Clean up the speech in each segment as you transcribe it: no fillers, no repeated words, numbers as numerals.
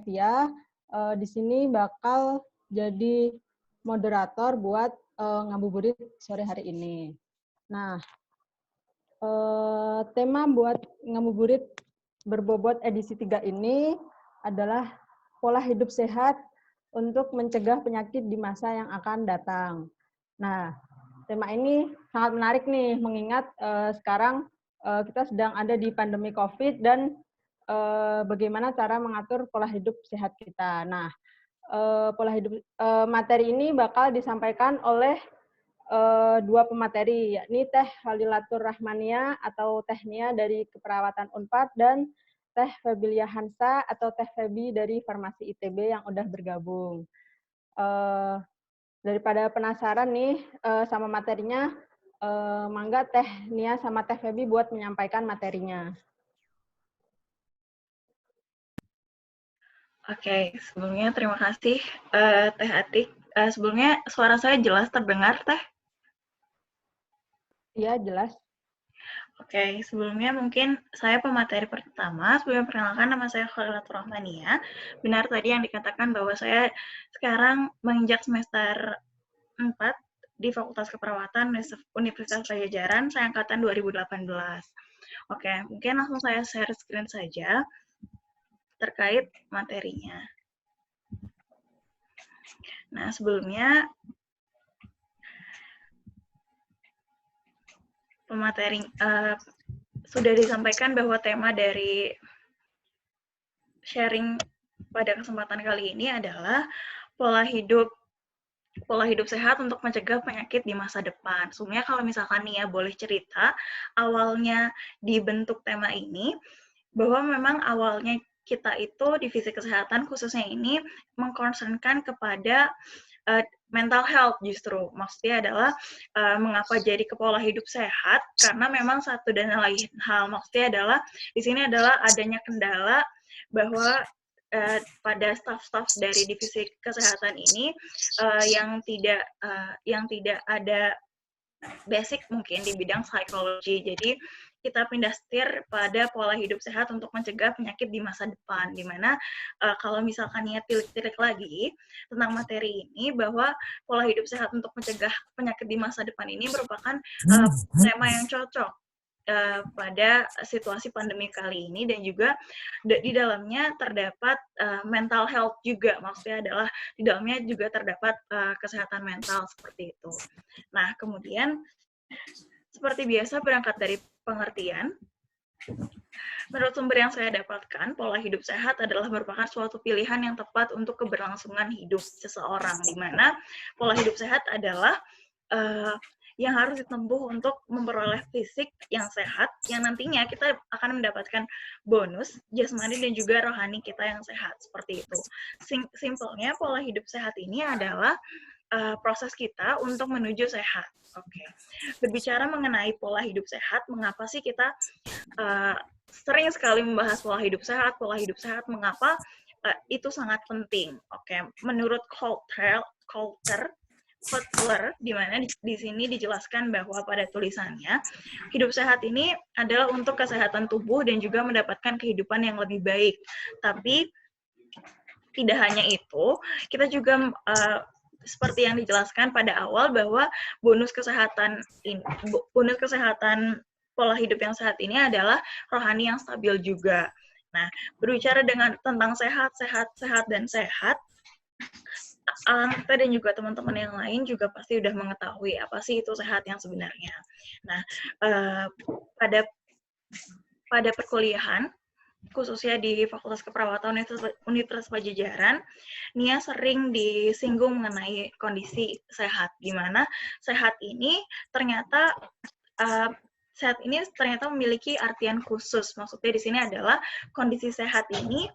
Dia di sini bakal jadi moderator buat ngabuburit sore hari ini. Nah, tema buat ngabuburit berbobot edisi 3 ini adalah pola hidup sehat untuk mencegah penyakit di masa yang akan datang. Nah, tema ini sangat menarik nih, mengingat sekarang kita sedang ada di pandemi COVID dan bagaimana cara mengatur pola hidup sehat kita. Nah, materi ini bakal disampaikan oleh dua pemateri, yakni Teh Halilatur Rahmania atau Teh Nia dari Keperawatan Unpad dan Teh Febilia Hansa atau Teh Febi dari Farmasi ITB yang udah bergabung. Daripada penasaran nih sama materinya, mangga Teh Nia sama Teh Febi buat menyampaikan materinya. Oke, sebelumnya terima kasih Teh Atik. Sebelumnya suara saya jelas terdengar, Teh? Iya, jelas. Oke, sebelumnya mungkin saya pemateri pertama. Sebelum perkenalkan, nama saya Khalilatur Rahmania. Benar tadi yang dikatakan bahwa saya sekarang menginjak semester 4 di Fakultas Keperawatan Universitas Pajajaran, saya angkatan 2018. Oke, mungkin langsung saya share screen saja terkait materinya. Nah, sebelumnya pemateri sudah disampaikan bahwa tema dari sharing pada kesempatan kali ini adalah pola hidup sehat untuk mencegah penyakit di masa depan. Sebenarnya kalau misalkan Nia boleh cerita, awalnya dibentuk tema ini, bahwa memang awalnya kita itu divisi kesehatan khususnya ini mengconcernkan kepada mental health justru. Maksudnya adalah mengapa jadi ke pola hidup sehat, karena memang satu dan lain hal. Maksudnya adalah di sini adalah adanya kendala bahwa pada staf-staf dari divisi kesehatan ini yang tidak ada basic mungkin di bidang psikologi. Jadi kita pindah setir pada pola hidup sehat untuk mencegah penyakit di masa depan. Dimana kalau misalkan niat tilik-tilik lagi tentang materi ini, bahwa pola hidup sehat untuk mencegah penyakit di masa depan ini merupakan tema yang cocok pada situasi pandemi kali ini, dan juga di dalamnya terdapat mental health juga. Maksudnya adalah di dalamnya juga terdapat kesehatan mental seperti itu. Nah, kemudian seperti biasa berangkat dari pengertian, menurut sumber yang saya dapatkan, pola hidup sehat adalah merupakan suatu pilihan yang tepat untuk keberlangsungan hidup seseorang, di mana pola hidup sehat adalah yang harus ditempuh untuk memperoleh fisik yang sehat, yang nantinya kita akan mendapatkan bonus jasmani dan juga rohani kita yang sehat, seperti itu. Simpelnya, pola hidup sehat ini adalah proses kita untuk menuju sehat. Oke. Berbicara mengenai pola hidup sehat, mengapa sih kita sering sekali membahas pola hidup sehat, mengapa itu sangat penting. Oke. Menurut Kotler, di mana di sini dijelaskan bahwa pada tulisannya, hidup sehat ini adalah untuk kesehatan tubuh dan juga mendapatkan kehidupan yang lebih baik. Tapi tidak hanya itu, kita juga seperti yang dijelaskan pada awal bahwa bonus kesehatan pola hidup yang sehat ini adalah rohani yang stabil juga. Nah, berbicara tentang sehat, kita dan juga teman-teman yang lain juga pasti udah mengetahui apa sih itu sehat yang sebenarnya. Nah, pada perkuliahan, khususnya di Fakultas Keperawatan Universitas Pajajaran, Nia sering disinggung mengenai kondisi sehat, di mana sehat ini ternyata memiliki artian khusus. Maksudnya di sini adalah kondisi sehat ini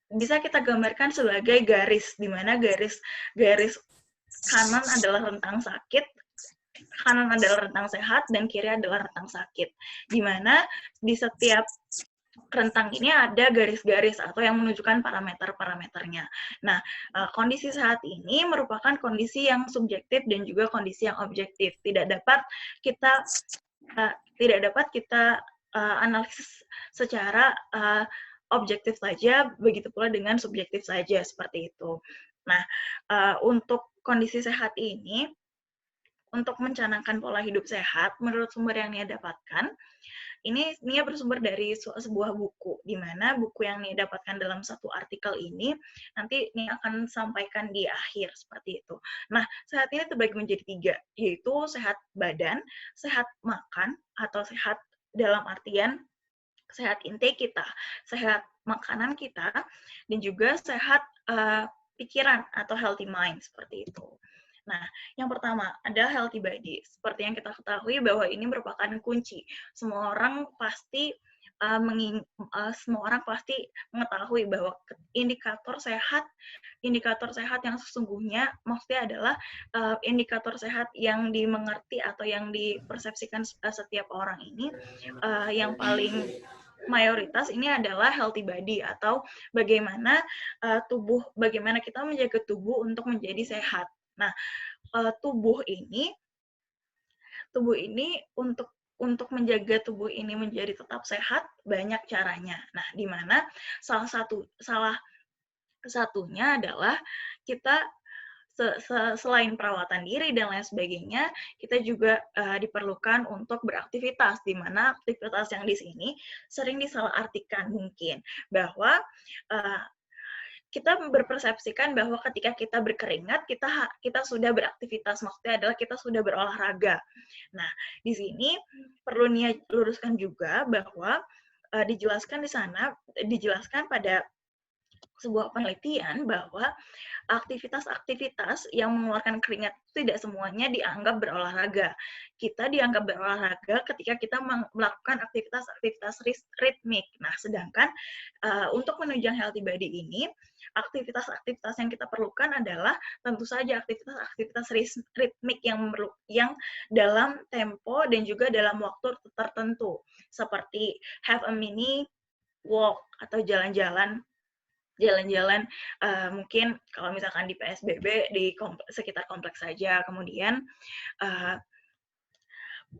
bisa kita gambarkan sebagai garis, di mana garis kanan adalah rentang sakit, kanan adalah rentang sehat, dan kiri adalah rentang sakit. Di mana di setiap rentang ini ada garis-garis atau yang menunjukkan parameter-parameternya. Nah, kondisi sehat ini merupakan kondisi yang subjektif dan juga kondisi yang objektif. Tidak dapat kita analisis secara objektif saja, begitu pula dengan subjektif saja, seperti itu. Nah, untuk kondisi sehat ini, untuk mencanangkan pola hidup sehat, menurut sumber yang Nia dapatkan, ini Nia bersumber dari sebuah buku, di mana buku yang Nia dapatkan dalam satu artikel ini, nanti Nia akan sampaikan di akhir, seperti itu. Nah, sehat ini terbagi menjadi 3, yaitu sehat badan, sehat makan, atau sehat dalam artian sehat intake kita, sehat makanan kita, dan juga sehat pikiran atau healthy mind, seperti itu. Nah, yang pertama ada healthy body. Seperti yang kita ketahui bahwa ini merupakan kunci. Semua orang pasti mengetahui bahwa indikator sehat yang sesungguhnya maksudnya adalah indikator sehat yang dimengerti atau yang dipersepsikan setiap orang ini yang paling mayoritas ini adalah healthy body atau bagaimana bagaimana kita menjaga tubuh untuk menjadi sehat. Nah, tubuh ini untuk menjaga tubuh ini menjadi tetap sehat banyak caranya. Nah, di mana salah satunya adalah kita selain perawatan diri dan lain sebagainya, kita juga diperlukan untuk beraktivitas, di mana aktivitas yang di sini sering disalahartikan mungkin, bahwa kita berpersepsikan bahwa ketika kita berkeringat, kita sudah beraktivitas, maksudnya adalah kita sudah berolahraga. Nah, di sini perlu Nia luruskan juga bahwa dijelaskan pada sebuah penelitian bahwa aktivitas-aktivitas yang mengeluarkan keringat tidak semuanya dianggap berolahraga. Kita dianggap berolahraga ketika kita melakukan aktivitas-aktivitas ritmik. Nah, sedangkan untuk menunjang healthy body ini, aktivitas-aktivitas yang kita perlukan adalah tentu saja aktivitas-aktivitas ritmik yang dalam tempo dan juga dalam waktu tertentu, seperti have a mini walk atau jalan-jalan mungkin kalau misalkan di PSBB di sekitar kompleks saja, kemudian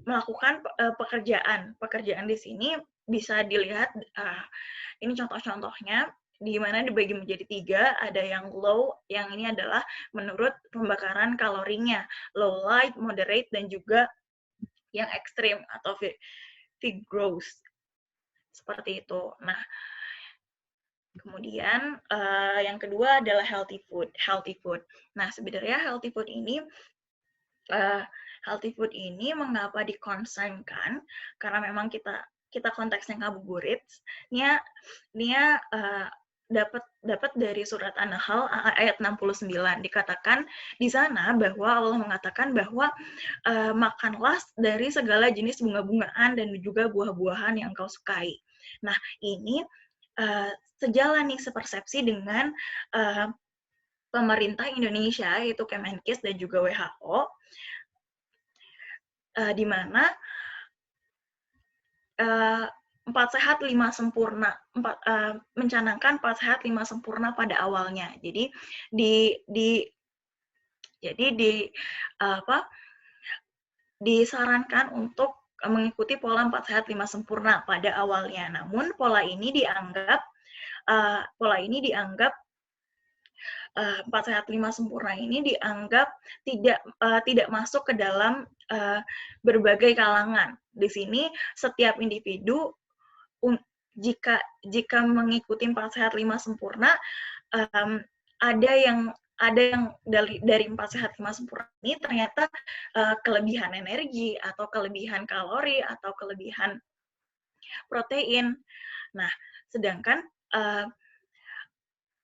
melakukan pekerjaan di sini bisa dilihat ini contoh-contohnya di mana dibagi menjadi 3, ada yang low, yang ini adalah menurut pembakaran kalorinya, low light, moderate, dan juga yang ekstrim atau vigorous, seperti itu. Nah, kemudian yang kedua adalah healthy food. Nah, sebenarnya healthy food ini mengapa dikonsenkan? Karena memang kita konteksnya ngabuburit. Nia dapat dari surat An-Nahl ayat 69, dikatakan di sana bahwa Allah mengatakan bahwa makanlah dari segala jenis bunga-bungaan dan juga buah-buahan yang kau sukai. Nah, ini sejalan nih sepersepsi dengan pemerintah Indonesia, yaitu Kemenkes dan juga WHO, di mana 4 sehat 5 sempurna, mencanangkan 4 sehat 5 sempurna pada awalnya. Jadi disarankan untuk mengikuti pola 4 sehat 5 sempurna pada awalnya. Namun pola ini dianggap 4 sehat 5 sempurna ini dianggap tidak masuk ke dalam berbagai kalangan. Di sini setiap individu jika mengikuti 4 sehat 5 sempurna, ada yang dari 4 sehat 5 sempurna ini ternyata kelebihan energi atau kelebihan kalori atau kelebihan protein. Nah, sedangkan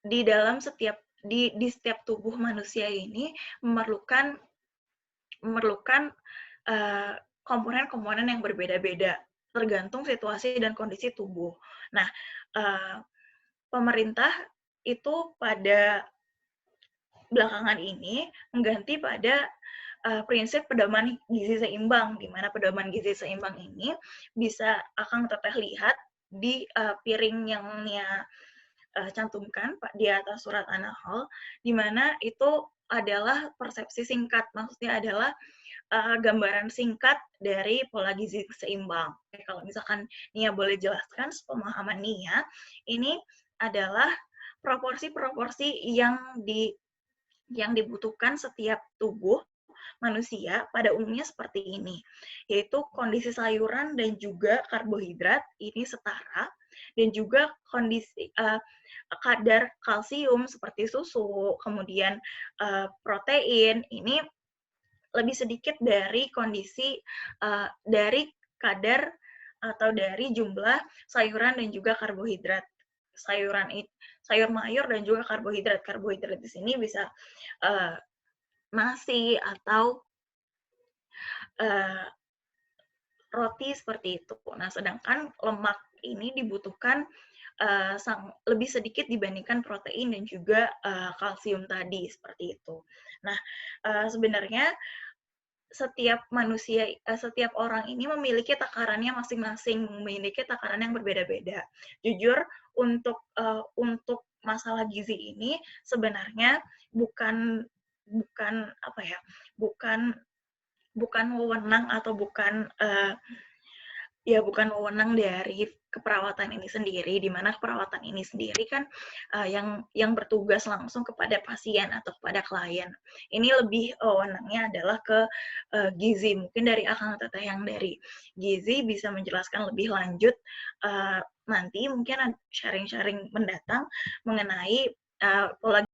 di setiap tubuh manusia ini memerlukan komponen-komponen yang berbeda-beda tergantung situasi dan kondisi tubuh. Nah, pemerintah itu pada belakangan ini mengganti pada prinsip pedoman gizi seimbang, di mana pedoman gizi seimbang ini bisa akan teteh lihat di piring yang Nia cantumkan di atas surat An-Nahl, di mana itu adalah persepsi singkat, maksudnya adalah gambaran singkat dari pola gizi seimbang. Kalau misalkan Nia boleh jelaskan, sepemahaman Nia, ini adalah proporsi-proporsi yang dibutuhkan setiap tubuh manusia pada umumnya seperti ini, yaitu kondisi sayuran dan juga karbohidrat ini setara, dan juga kondisi kadar kalsium seperti susu, kemudian protein ini lebih sedikit dari kondisi dari kadar atau dari jumlah sayuran dan juga karbohidrat. Sayur mayur dan juga karbohidrat. Karbohidrat di sini bisa nasi atau roti seperti itu. Nah, sedangkan lemak ini dibutuhkan lebih sedikit dibandingkan protein dan juga kalsium tadi seperti itu. Nah, sebenarnya setiap manusia, setiap orang ini memiliki takarannya masing-masing, memiliki takaran yang berbeda-beda. Jujur, untuk masalah gizi ini sebenarnya bukan apa ya, bukan wewenang atau bukan wewenang dari keperawatan ini sendiri, di mana keperawatan ini sendiri kan yang bertugas langsung kepada pasien atau kepada klien. Ini lebih wewenangnya adalah ke gizi. Mungkin dari Akang Teteh yang dari gizi bisa menjelaskan lebih lanjut nanti mungkin sharing-sharing mendatang mengenai pola